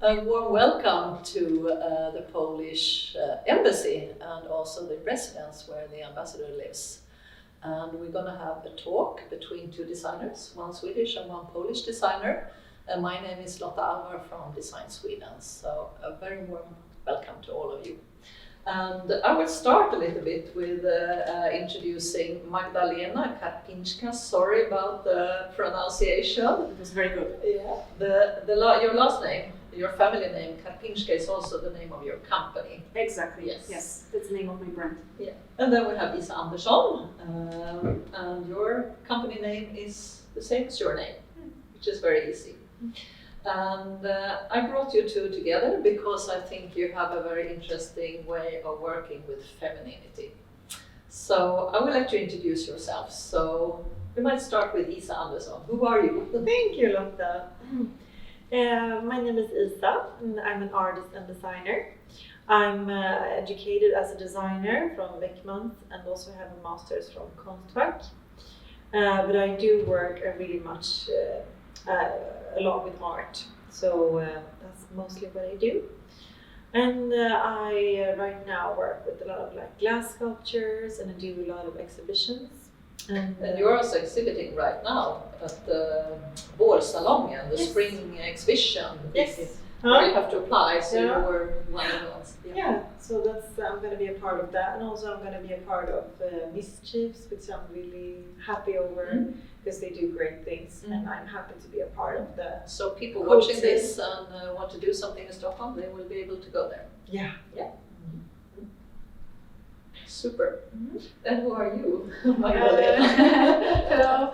A warm welcome to the Polish embassy and also the residence where the ambassador lives. And we're going to have a talk between two designers, one Swedish and one Polish designer. And my name is Låta from Design Sweden. So a very warm welcome to all of you. And I will start a little bit with introducing Magdalena Karpińska. Sorry about the pronunciation. It was very good. Yeah. Your last name, your family name, Karpińska, is also the name of your company. Exactly. Yes. That's the name of my brand. Yeah. And then we have Isa Andersson, and your company name is the same as your name, which is very easy. And I brought you two together because I think you have a very interesting way of working with femininity. So I will let you introduce yourself. So we might start with Isa Andersson. Who are you? Thank you, Lotta. My name is Isa, and I'm an artist and designer. I'm educated as a designer from Beckmans and also have a master's from konstnärer. But I do work really much a lot with art, so that's mostly what I do. And I right now work with a lot of glass sculptures, and I do a lot of exhibitions. And you're also exhibiting right now at the Vårsalongen, the spring exhibition. Yes. Where you have to apply, so you were one of the ones. Yeah, so that's I'm going to be a part of that, and also I'm going to be a part of Mischiefs, which I'm really happy over because they do great things, and I'm happy to be a part of the. So people watching this and want to do something in Stockholm, they will be able to go there. Yeah. Yeah. Super. And who are you, Magdalena? Hello,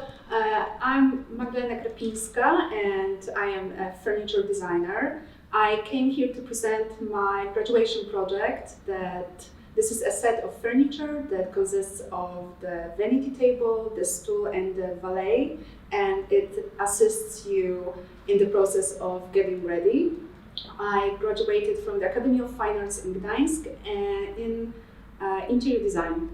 I'm Magdalena Karpińska, and I am a furniture designer. I came here to present my graduation project. That this is a set of furniture that consists of the vanity table, the stool, and the valet, and it assists you in the process of getting ready. I graduated from the Academy of Fine Arts in Gdańsk in interior design.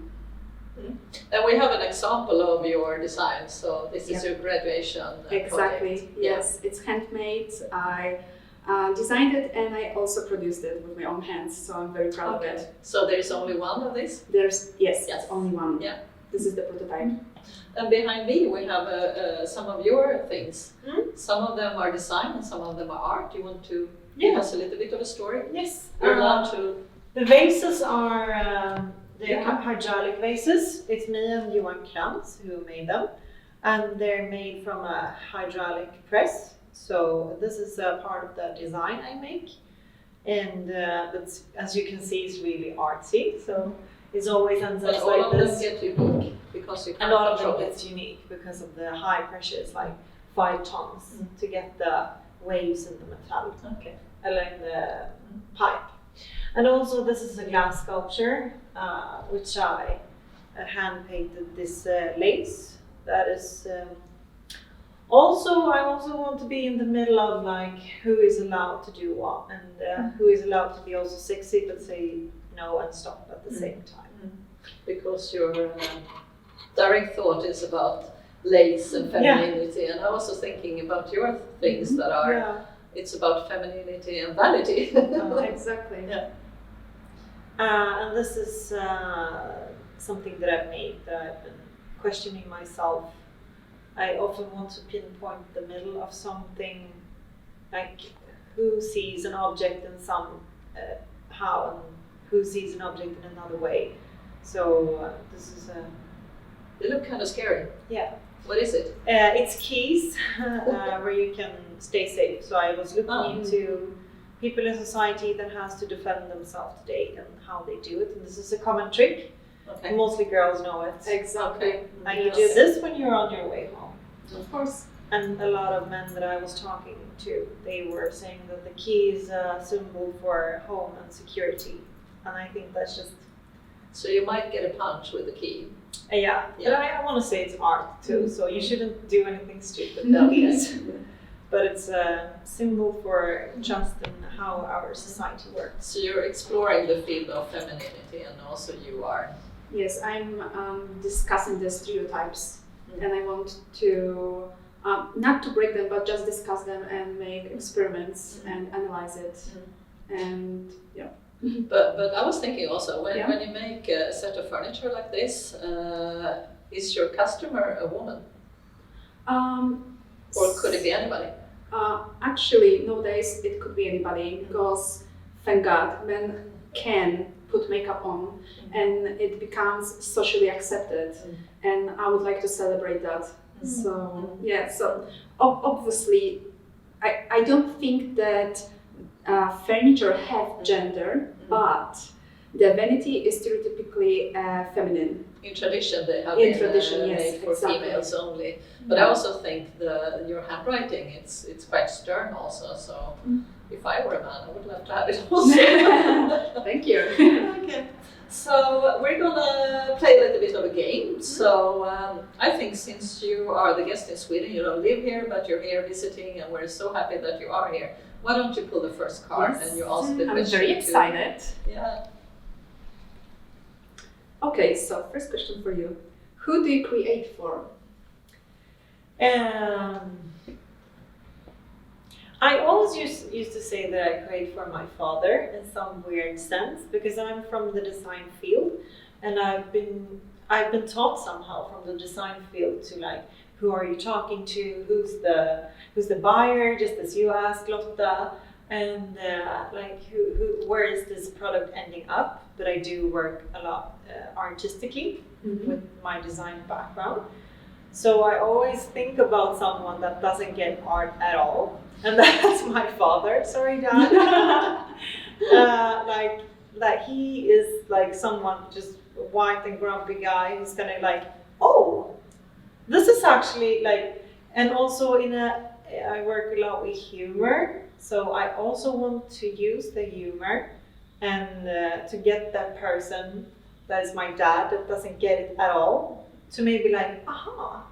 And we have an example of your design, so this is your graduation Exactly, project. yes, it's handmade. I designed it and I also produced it with my own hands, so I'm very proud of it. So there is only one of these? There's, yes, only one. Yeah. This is the prototype. And behind me we have some of your things. Some of them are design and some of them are art. You want to give us a little bit of a story? Yes. You're allowed to. The vases are hydraulic vases. It's me and Johan Krantz who made them, and they're made from a hydraulic press. So this is a part of the design I make, and that's, as you can see, it's really artsy. So it's always ends up like this. But all of them get unique because you can't and all of them control gets unique because of the high pressure. It's like 5 tons to get the waves in the metal, in the pipe. And also this is a glass sculpture, which I hand painted this lace. That is I also want to be in the middle of who is allowed to do what, and who is allowed to be also sexy but say no and stop at the same time. Because your direct thought is about lace and femininity, and I was also thinking about your things that are it's about femininity and vanity. Exactly. Yeah. And this is something that I've made that I've been questioning myself. I often want to pinpoint the middle of something, like who sees an object in how, and who sees an object in another way. So this is They look kind of scary. Yeah. What is it? It's keys where you can stay safe. So I was looking into people in society that has to defend themselves today and how they do it. And this is a common trick. Okay. Mostly girls know it. Exactly. And you do this when you're on your way home. Of course. And a lot of men that I was talking to, they were saying that the key is a symbol for home and security. And I think that's just... So you might get a punch with the key. Yeah. But I want to say it's art too, so you shouldn't do anything stupid, please. But it's a symbol for trust in how our society works. So you're exploring the field of femininity, and also you are... Yes, I'm discussing the stereotypes, and I want to not to break them, but just discuss them and make experiments and analyze it. And yeah. But I was thinking also, when you make a set of furniture like this, is your customer a woman? Or could it be anybody? Actually, nowadays it could be anybody, because thank God, men can put makeup on and it becomes socially accepted, and I would like to celebrate that. So yeah, so obviously I don't think that furniture have gender, but the vanity is stereotypically feminine. In tradition, they have been made for exactly. females only. But I also think your handwriting, it's quite stern also. So if I were a man, I would love to have it also. Thank you. Okay. So we're gonna play a little bit of a game. So I think since you are the guest in Sweden, you don't live here, but you're here visiting, and we're so happy that you are here. Why don't you pull the first card and you answer the question? I'm very excited. Yeah. Okay, so first question for you. Who do you create for? I always used to say that I create for my father in some weird sense, because I'm from the design field, and I've been taught somehow from the design field to like, who are you talking to? Who's the buyer? Just as you asked, Lotta, and like where is this product ending up? But I do work a lot artistically with my design background. So I always think about someone that doesn't get art at all, and that's my father. Sorry, Dad. Like he is like someone just white and grumpy guy who's gonna like, oh, this is actually like, and also I work a lot with humor, so I also want to use the humor and to get that person that is my dad that doesn't get it at all to maybe like, aha,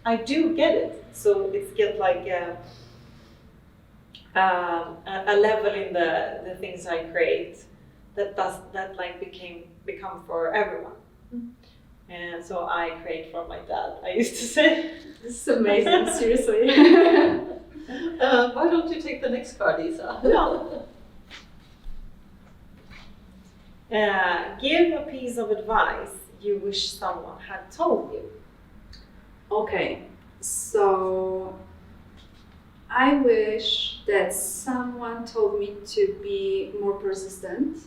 I do get it. So it's get like a level in the things I create that like become for everyone. And so I create for my dad, I used to say. This is amazing, seriously. Why don't you take the next card, Isa? No. Give a piece of advice you wish someone had told you. Okay, so I wish that someone told me to be more persistent.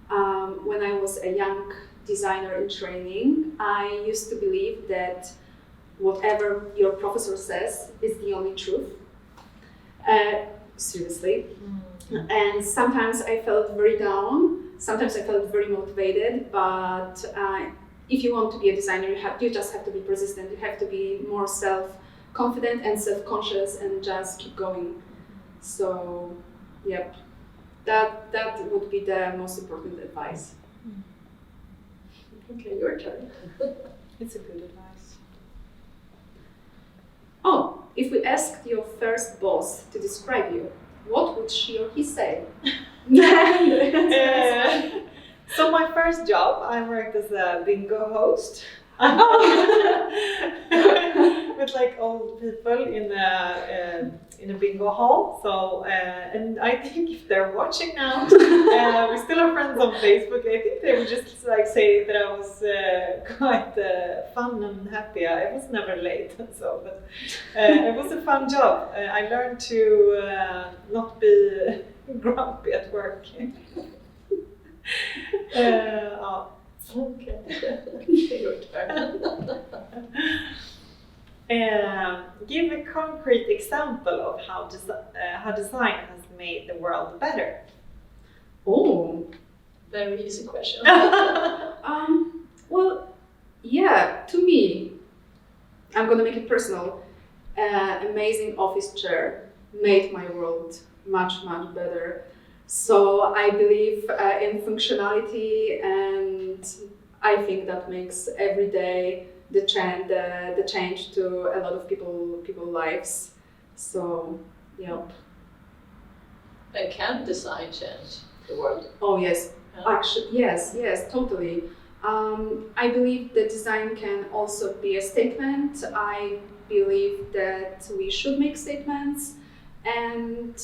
When I was a young designer in training, I used to believe that whatever your professor says is the only truth. Seriously. And sometimes I felt very down, sometimes I felt very motivated, but if you want to be a designer, you just have to be persistent. You have to be more self-confident and self-conscious and just keep going. So, yep, that would be the most important advice. Okay, your turn. It's a good advice. Oh, if we asked your first boss to describe you, what would she or he say? So my first job, I worked as a bingo host. With like old people in a bingo hall. So and I think if they're watching now, we still are friends on Facebook. I think they would just like say that I was quite fun and happy. I was never late, so but it was a fun job. I learned to not be grumpy at work. Okay, your turn. Give a concrete example of how design has made the world better. Oh, very easy question. Well, yeah, to me, I'm gonna make it personal. Amazing office chair made my world much, much better. So I believe in functionality, and I think that makes every day the change to a lot of people's lives. So, yeah. And can design change the world? Oh yes, Yeah. actually yes, totally. I believe that design can also be a statement. I believe that we should make statements, and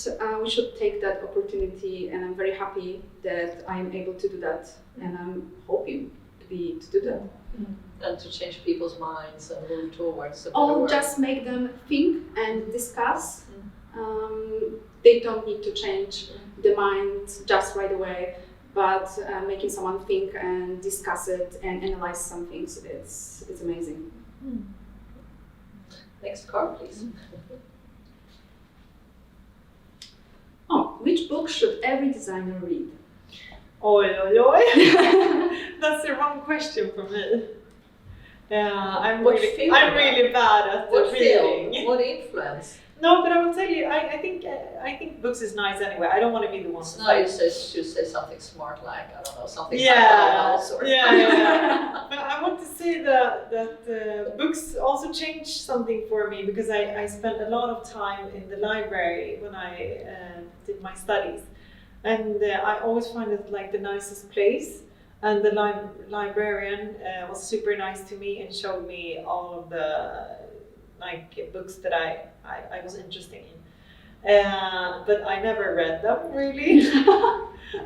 we should take that opportunity, and I'm very happy that I'm able to do that, and I'm hoping to do that. And to change people's minds and move towards a better Or world. just make them think and discuss. They don't need to change the mind just right away, but making someone think and discuss it and analyze some things, it's amazing. Next card, please. Oh, which book should every designer read? Oj, oj, oj. That's the wrong question for me. I'm really bad at the What reading. film? What influence? No, but I will tell you, I think books is nice anyway. I don't want to be the one. So now you should say something smart, like, I don't know, something like Yeah, house or yeah. But I want to say that books also changed something for me, because I spent a lot of time in the library when I did my studies, and I always find it like the nicest place. And the librarian was super nice to me and showed me all of the books that I was interested in. But I never read them really.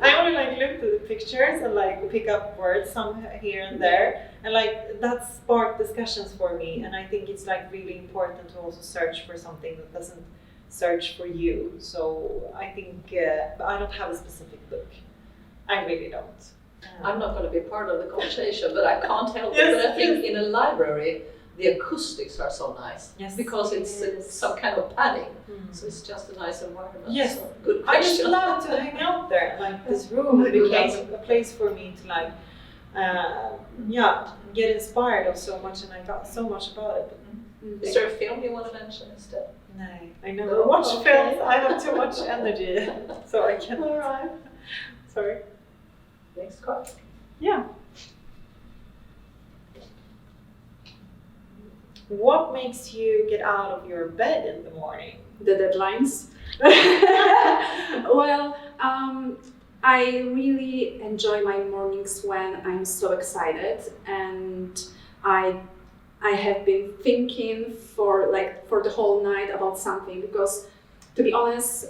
I only looked at the pictures and pick up words some here and there, and that sparked discussions for me. And I think it's really important to also search for something that doesn't search for you. So I think, but I don't have a specific book. I really don't. I'm not going to be part of the conversation, but I can't help it. But I think in a library, the acoustics are so nice, because it's some kind of padding, so it's just a nice environment. Yes, so, good I question. just love to hang out there. This room became a place for me to get inspired of so much, and I got so much about it. Is there a film you want to mention instead? No, I never watch films. I have too much energy, so I can't. All right. Sorry. Next card. Yeah. What makes you get out of your bed in the morning? The deadlines. Well, I really enjoy my mornings when I'm so excited, and I have been thinking for the whole night about something, because to be honest,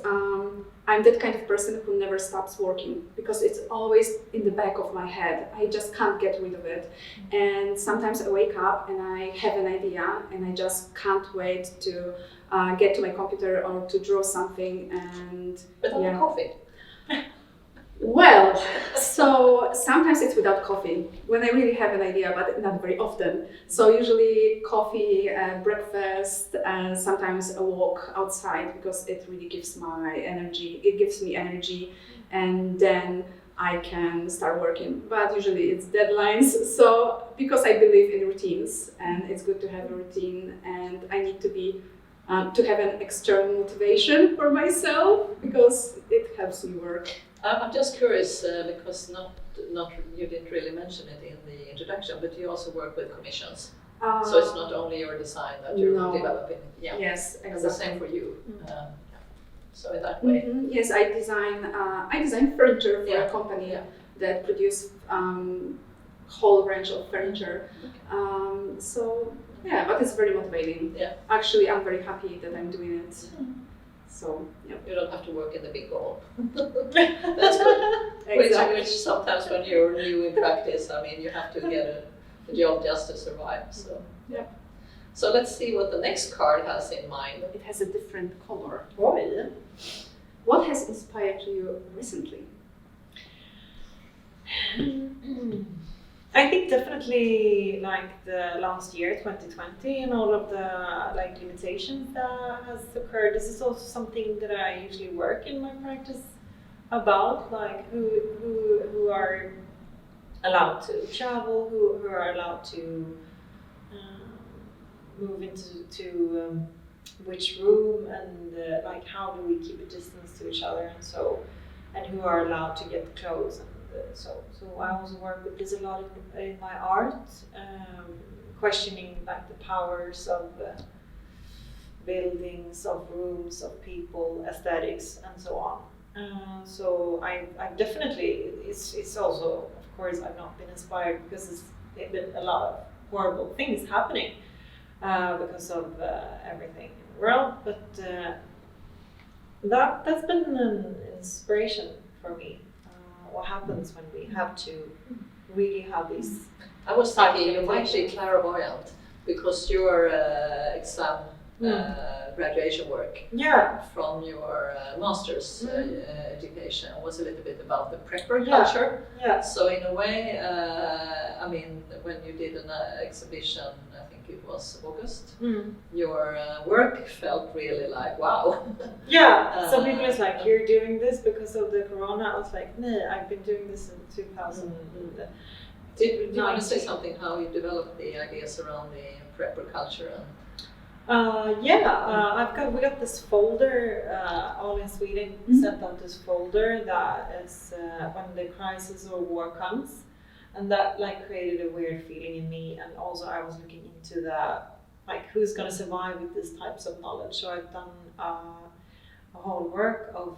I'm that kind of person who never stops working, because it's always in the back of my head. I just can't get rid of it. And sometimes I wake up and I have an idea and I just can't wait to get to my computer or to draw something. And Without coffee? Well, so sometimes it's without coffee when I really have an idea, but not very often. So usually coffee, breakfast, and sometimes a walk outside, because it really gives my energy. It gives me energy, and then I can start working. But usually it's deadlines. So because I believe in routines, and it's good to have a routine, and I need to be to have an external motivation for myself, because it helps me work. I'm just curious, because you didn't really mention it in the introduction, but you also work with commissions. So it's not only your design that you're developing. Yeah. Yes, exactly. And the same for you. So in that way. Yes, I design furniture for a company that produce whole range of furniture. So yeah, but it's very motivating. Yeah. Actually, I'm very happy that I'm doing it. So yeah. You don't have to work in the big goal. That's good. Exactly. Which sometimes when you're new in practice, you have to get a job just to survive. So yeah. So let's see what the next card has in mind. It has a different color. Oj. What has inspired you recently? I think definitely the last year, 2020, and all of the limitations that has occurred. This is also something that I usually work in my practice about, who are allowed to travel, who are allowed to move into which room, and how do we keep a distance to each other, and who are allowed to get close. So I also work with this a lot in my art, questioning the powers of buildings, of rooms, of people, aesthetics, and so on. So I definitely, it's also, of course, I've not been inspired because there's been a lot of horrible things happening. because of everything in the world. But that's been an inspiration for me. What happens when we have to really have these. I was thinking you might be clairvoyant because your exam graduation work from your master's education was a little bit about the prepper culture. Yeah. So in a way, I mean, when you did an exhibition, I think it was August, your work felt really like, wow. Yeah, some people is like, you're doing this because of the corona. I was like, no, I've been doing this in 2000. Did you want to say something how you developed the ideas around the prepper culture? We got this folder, all in Sweden sent out this folder that is when the crisis or war comes, and that like created a weird feeling in me. And also I was looking into the like who's gonna survive with these types of knowledge. So I've done a whole work of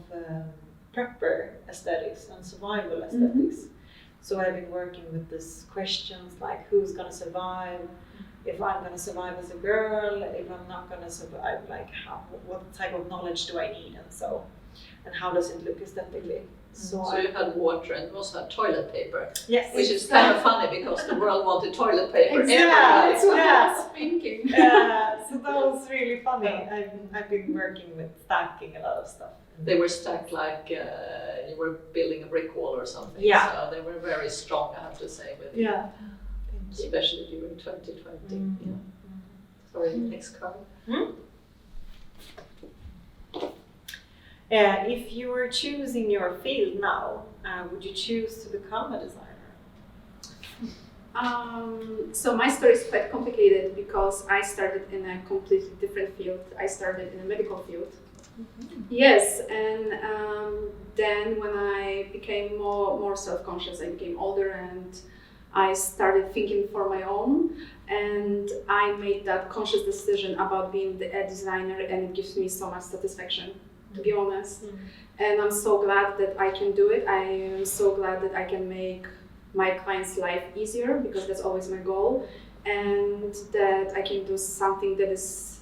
prepper aesthetics and survival aesthetics. So I've been working with these questions like who's gonna survive, if I'm gonna survive as a girl, if I'm not gonna survive, like what type of knowledge do I need, and how does it look aesthetically. So you had water and also had toilet paper. Yes. Which is kind of funny because the world wanted toilet paper. Exactly. That's what I was thinking. So that was really funny. I've been working with stacking a lot of stuff. They were stacked like you were building a brick wall or something. Yeah. So they were very strong, I have to say, with especially during 2020. Sorry, next card. If you were choosing your field now, would you choose to become a designer? So my story is quite complicated because I started in a completely different field. I started in a medical field. Yes, and then when I became more self-conscious, I became older and I started thinking for my own, and I made that conscious decision about being a designer, and it gives me so much satisfaction, to be honest. And I'm so glad that I can do it. I am so glad that I can make my clients' life easier, because that's always my goal, and that I can do something that is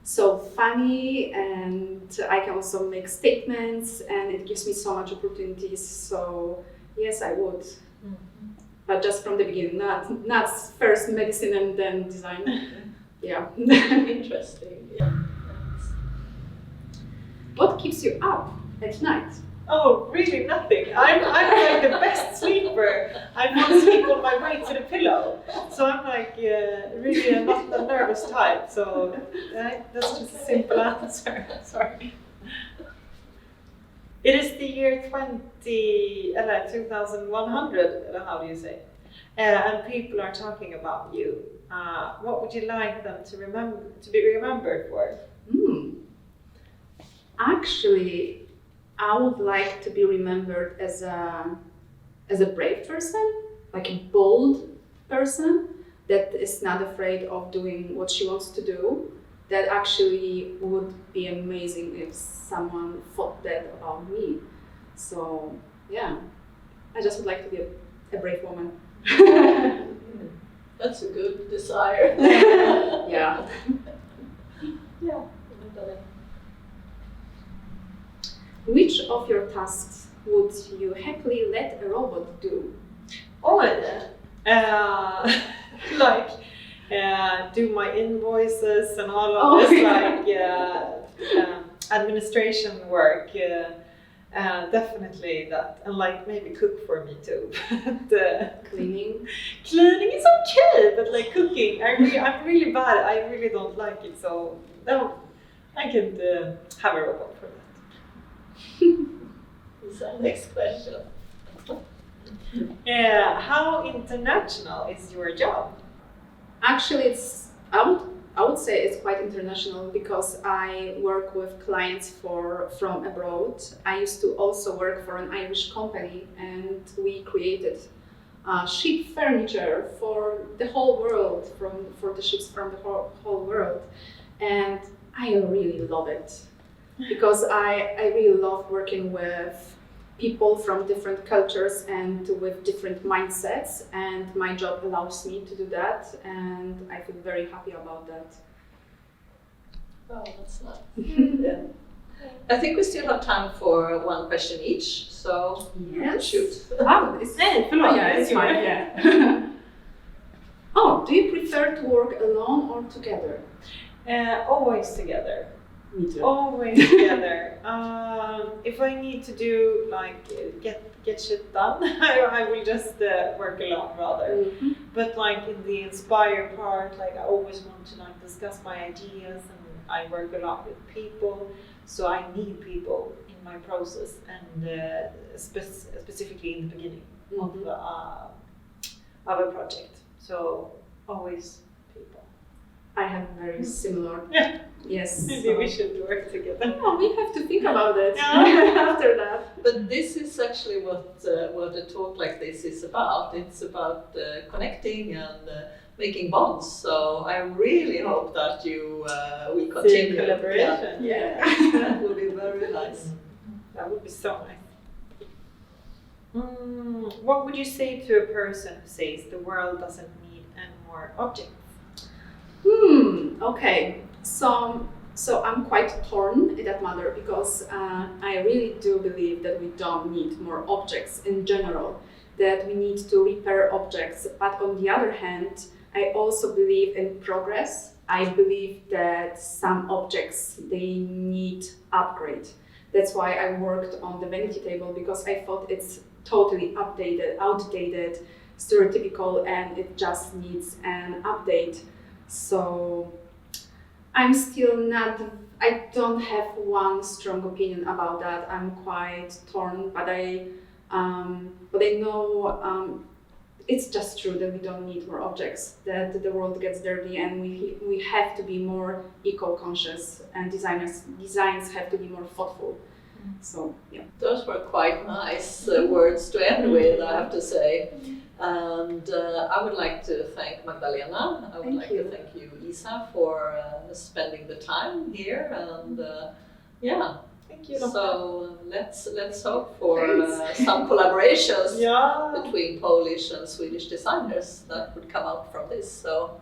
so funny, and I can also make statements, and it gives me so much opportunities. So yes, I would. But just from the beginning, not first medicine and then design. Yeah. Interesting. Yeah. What keeps you up at night? Oh, really nothing. I'm like the best sleeper. I fall asleep on my way to the pillow. So I'm like really not a nervous type. So that's just a simple answer. Sorry. It is the year 2100, how do you say? And people are talking about you. What would you like them to be remembered for? Actually, I would like to be remembered as a brave person, like a bold person that is not afraid of doing what she wants to do. That actually would be amazing if someone thought that about me. So yeah, I just would like to be a brave woman. That's a good desire. Yeah. Yeah. Which of your tasks would you happily let a robot do? Do my invoices and all of this administration work. Definitely that, and like maybe cook for me too. Cleaning is okay, but like cooking, I'm really bad. I really don't like it. So no, I could have a robot for that. So next question. How international is your job? Actually, I would say it's quite international because I work with clients from abroad. I used to also work for an Irish company, and we created ship furniture for the whole world, for the ships from the whole world, and I really love it because I really love working with people from different cultures and with different mindsets, and my job allows me to do that, and I feel very happy about that. Oh, that's nice. Yeah. I think we still have time for one question each, so yes. Shoot. Oh, it's fine, yeah. Oh, do you prefer to work alone or together? Always together. Me too. Always together. If I need to do like get shit done, I will just work alone rather. Mm-hmm. But like in the inspire part, like I always want to like discuss my ideas, and I work a lot with people, so I need people in my process, and specifically in the beginning Mm-hmm. of a project. So always people. I have very similar. Yeah. Yes. Maybe we should work together. Oh, we have to think about it Yeah. after that. But this is actually what a talk like this is about. It's about connecting and making bonds. So I really hope that you will continue. Collaboration. Yeah. That would be very nice. That would be so nice. What would you say to a person who says the world doesn't need any more objects? Okay. So I'm quite torn in that matter, because I really do believe that we don't need more objects in general, that we need to repair objects. But on the other hand, I also believe in progress. I believe that some objects, they need upgrade. That's why I worked on the vanity table, because I thought it's totally outdated, stereotypical, and it just needs an update. So I'm still not, I don't have one strong opinion about that. I'm quite torn, but I know it's just true that we don't need more objects, that the world gets dirty, and we have to be more eco-conscious, and designs have to be more thoughtful. So yeah. Those were quite nice words to end with, I have to say. And I would like to thank Magdalena. I would like to thank you, Isa, for spending the time here. And yeah, Thank you. so let's hope for some collaborations between Polish and Swedish designers that would come out from this. So